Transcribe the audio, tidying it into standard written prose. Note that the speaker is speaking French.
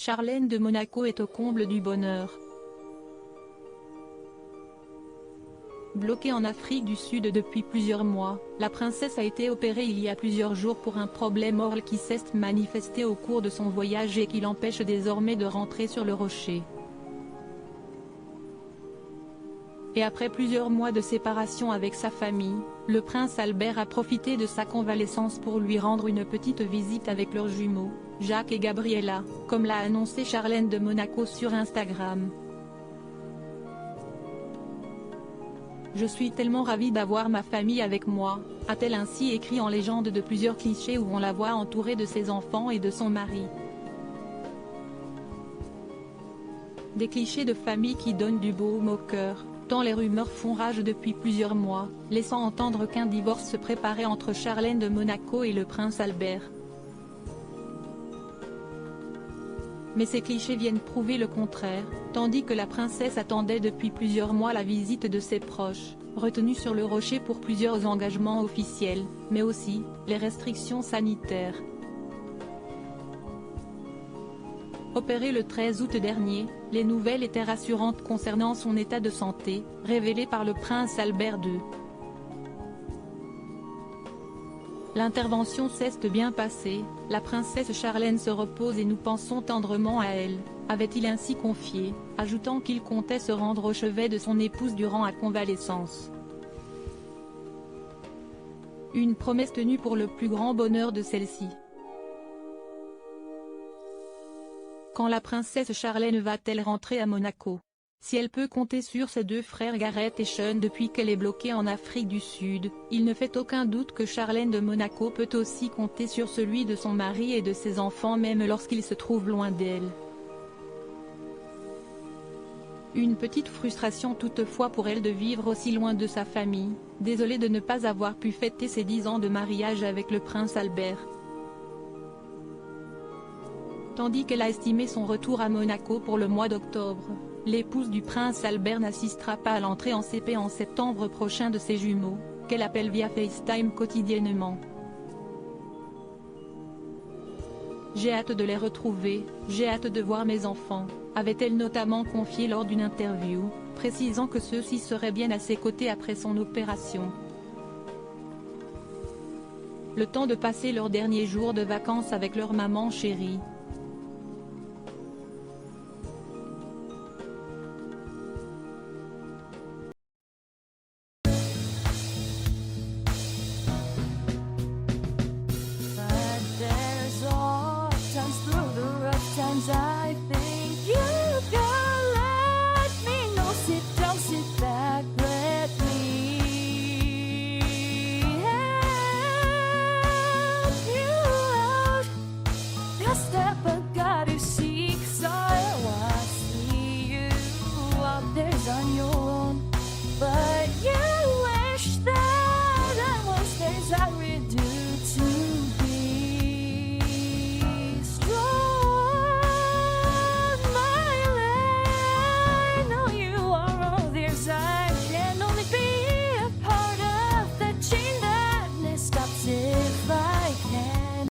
Charlène de Monaco est au comble du bonheur. Bloquée en Afrique du Sud depuis plusieurs mois, la princesse a été opérée il y a plusieurs jours pour un problème oral qui s'est manifesté au cours de son voyage et qui l'empêche désormais de rentrer sur le rocher. Et après plusieurs mois de séparation avec sa famille, le prince Albert a profité de sa convalescence pour lui rendre une petite visite avec leurs jumeaux, Jacques et Gabriella, comme l'a annoncé Charlène de Monaco sur Instagram. « Je suis tellement ravie d'avoir ma famille avec moi », a-t-elle ainsi écrit en légende de plusieurs clichés où on la voit entourée de ses enfants et de son mari. Des clichés de famille qui donnent du baume au cœur, tant les rumeurs font rage depuis plusieurs mois, laissant entendre qu'un divorce se préparait entre Charlène de Monaco et le prince Albert. Mais ces clichés viennent prouver le contraire, tandis que la princesse attendait depuis plusieurs mois la visite de ses proches, retenus sur le rocher pour plusieurs engagements officiels, mais aussi, les restrictions sanitaires. Opérée le 13 août dernier, les nouvelles étaient rassurantes concernant son état de santé, révélées par le prince Albert II. L'intervention s'est bien passée, la princesse Charlène se repose et nous pensons tendrement à elle, avait-il ainsi confié, ajoutant qu'il comptait se rendre au chevet de son épouse durant la convalescence. Une promesse tenue pour le plus grand bonheur de celle-ci. Quand la princesse Charlène va-t-elle rentrer à Monaco? Si elle peut compter sur ses deux frères Gareth et Sean depuis qu'elle est bloquée en Afrique du Sud, il ne fait aucun doute que Charlène de Monaco peut aussi compter sur celui de son mari et de ses enfants même lorsqu'ils se trouvent loin d'elle. Une petite frustration toutefois pour elle de vivre aussi loin de sa famille, désolée de ne pas avoir pu fêter ses 10 ans de mariage avec le prince Albert. Tandis qu'elle a estimé son retour à Monaco pour le mois d'octobre, l'épouse du prince Albert n'assistera pas à l'entrée en CP en septembre prochain de ses jumeaux, qu'elle appelle via FaceTime quotidiennement. « J'ai hâte de les retrouver, j'ai hâte de voir mes enfants », avait-elle notamment confié lors d'une interview, précisant que ceux-ci seraient bien à ses côtés après son opération. Le temps de passer leurs derniers jours de vacances avec leur maman chérie,